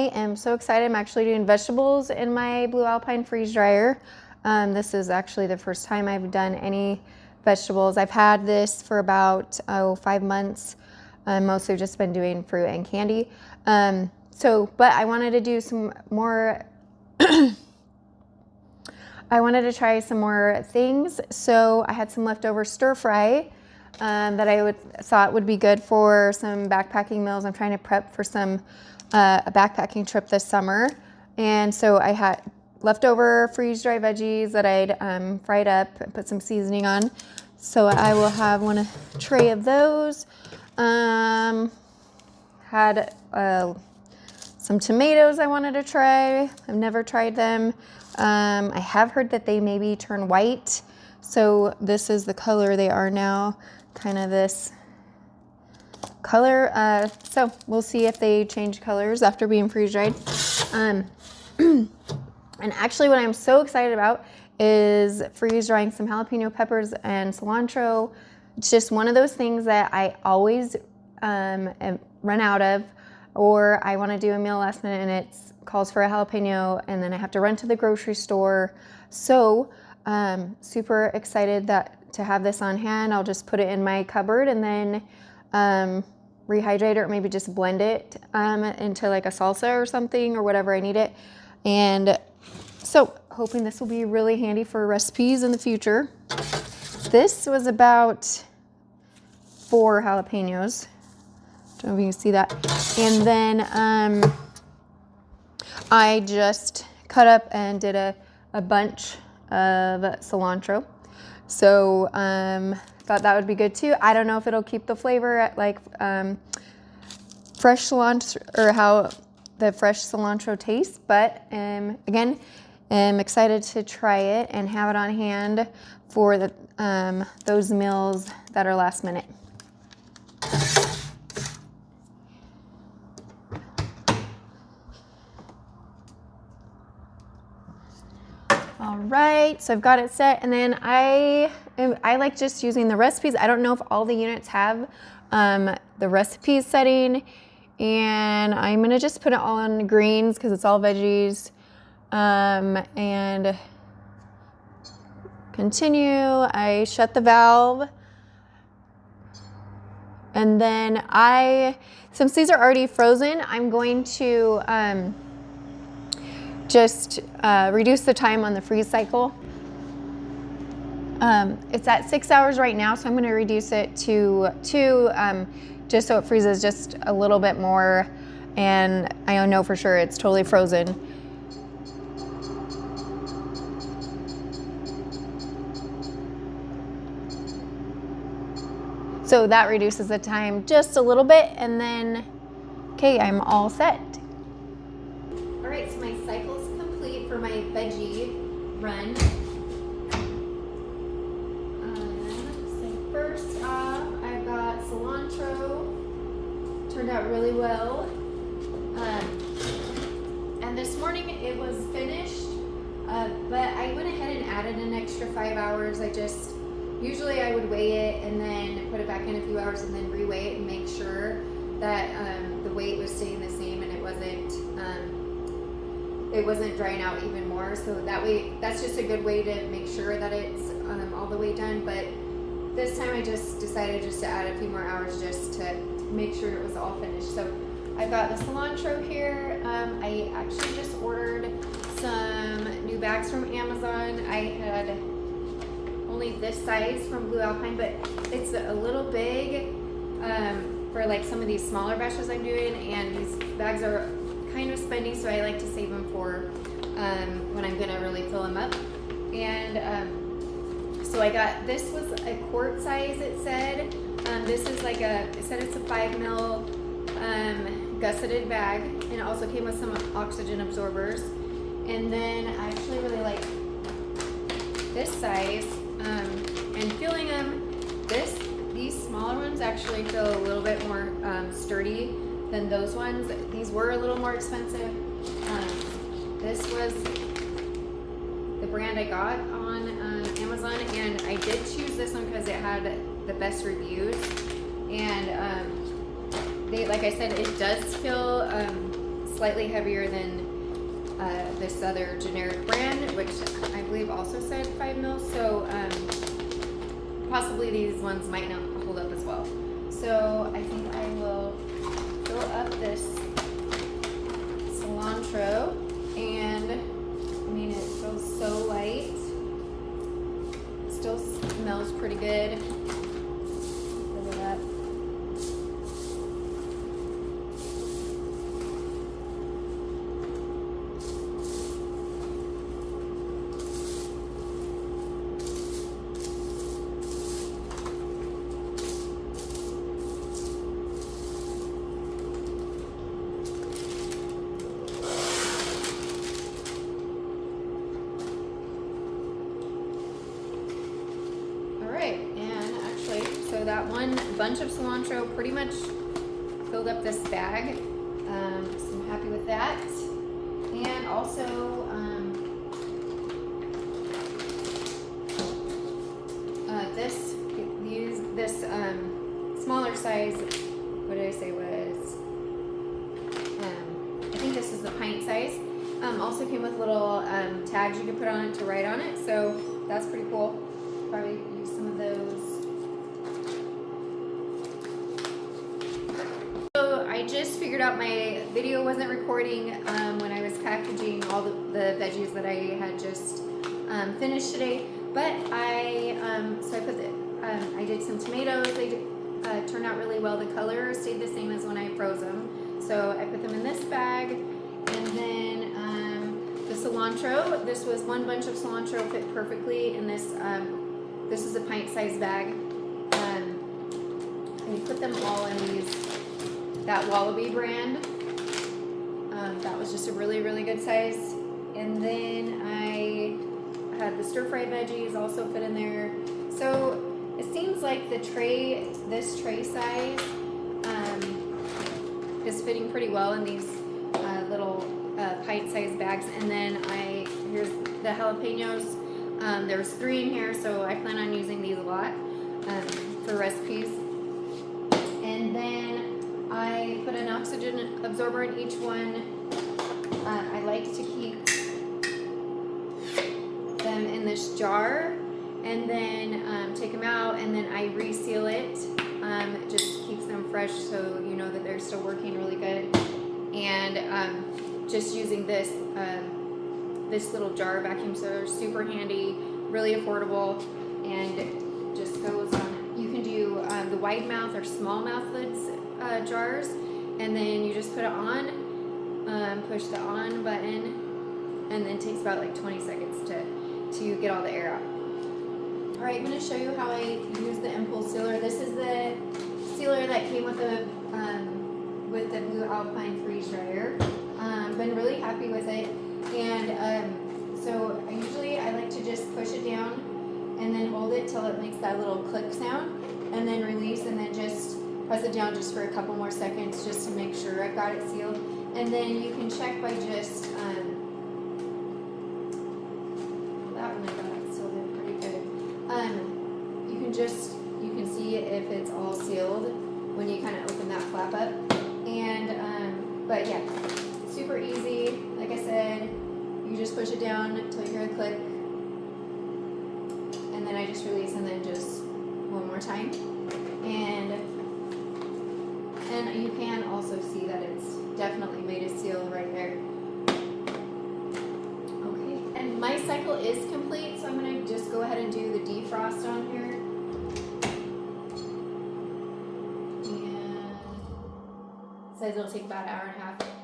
I am so excited. I'm actually doing vegetables in my Blue Alpine Freeze Dryer. This is actually the first time I've done any vegetables. I've had this for about 5 months. Mostly just been doing fruit and candy. But I wanted to do some more I wanted to try some more things. So I had some leftover stir fry that I thought would be good for some backpacking meals. I'm trying to prep for a backpacking trip this summer. And so I had leftover freeze dry veggies that I'd fried up and put some seasoning on. So I will have a tray of those. Had some tomatoes I wanted to try. I've never tried them. I have heard that they maybe turn white. So this is the color they are now, kind of this color. So we'll see if they change colors after being freeze dried. And actually what I'm so excited about is freeze drying some jalapeno peppers and cilantro. It's just one of those things that I always run out of, or I want to do a meal last minute and it calls for a jalapeno and then I have to run to the grocery store. So super excited to have this on hand. I'll just put it in my cupboard and then rehydrate it, or maybe just blend it into like a salsa or something, or whatever I need it. And so hoping this will be really handy for recipes in the future. This was about 4 jalapenos. Don't know if you can see that. And then I just cut up and did a bunch of cilantro. So thought that would be good too. I don't know if it'll keep the flavor at like fresh cilantro, or how the fresh cilantro tastes, but again, I'm excited to try it and have it on hand for those meals that are last minute. All right, so I've got it set, and then I like just using the recipes. I don't know if all the units have the recipes setting, and I'm gonna just put it all on greens because it's all veggies, and continue. I shut the valve, and then since these are already frozen, I'm going to just reduce the time on the freeze cycle. It's at 6 hours right now, so I'm going to reduce it to 2, just so it freezes just a little bit more, and I know for sure it's totally frozen. So that reduces the time just a little bit, and then, okay, I'm all set. All right, so my cycle's complete for my veggie run. So first off, I've got cilantro. Turned out really well. And this morning it was finished, but I went ahead and added an extra 5 hours. Usually I would weigh it and then put it back in a few hours and then reweigh it and make sure that the weight was staying the same and it wasn't drying out even more. So that way, that's just a good way to make sure that it's all the way done. But this time I just decided to add a few more hours just to make sure it was all finished. So I've got the cilantro here. I actually just ordered some new bags from Amazon. I had only this size from Blue Alpine, but it's a little big for like some of these smaller batches I'm doing, and these bags are kind of spendy, so I like to save them for when I'm gonna really fill them up. And so I got, this was a quart size, it said. This is like it said it's a 5 mil gusseted bag, and it also came with some oxygen absorbers. And then I actually really like this size, and feeling them, these smaller ones actually feel a little bit more sturdy than those ones. These were a little more expensive. This was the brand I got on Amazon, and I did choose this one because it had the best reviews. And like I said, it does feel slightly heavier than this other generic brand, which I believe also said 5 mils. So possibly these ones might not hold up as well. So I think I will fill up this cilantro, and I mean, it feels so light. Still smells pretty good. Fill it up. So that one bunch of cilantro pretty much filled up this bag. So I'm happy with that. And also, this smaller size, what did I say was, I think this is the pint size. Also came with little tags you could put on it to write on it. So that's pretty cool. Probably use some of those. I just figured out my video wasn't recording when I was packaging all the veggies that I had just finished today. But I did some tomatoes. They turned out really well. The color stayed the same as when I froze them. So I put them in this bag, and then the cilantro. This was one bunch of cilantro, fit perfectly in this. This is a pint-sized bag. And you put them all in that Wallaby brand. That was just a really, really good size. And then I had the stir-fried veggies also fit in there. So it seems like this tray size is fitting pretty well in these little pint-sized bags. And then here's the jalapeños. There's 3 in here, so I plan on using these a lot for recipes. And then I put an oxygen absorber in each one. I like to keep them in this jar, and then take them out, and then I reseal it. It just keeps them fresh, so you know that they're still working really good. And just using this little jar vacuum sealer, super handy, really affordable, and it just goes on. You can do the wide mouth or small mouth lids jars, and then you just put it on, push the on button, and then it takes about like 20 seconds to get all the air out. All right, I'm going to show you how I use the impulse sealer. This is the sealer that came with the Blue Alpine Freeze Dryer. Been really happy with it, and so I like to just push it down and then hold it till it makes that little click sound, and then release, and then just press it down just for a couple more seconds just to make sure I've got it sealed. And then you can check by just that one I got it sealed in pretty good. You can see if it's all sealed when you kind of open that flap up. And but yeah, super easy. Like I said, you just push it down until you hear a click, and then I just release, and then just one more time. And you can also see that it's definitely made a seal right there. Okay, and my cycle is complete, so I'm going to just go ahead and do the defrost on here. And it says it'll take about an hour and a half.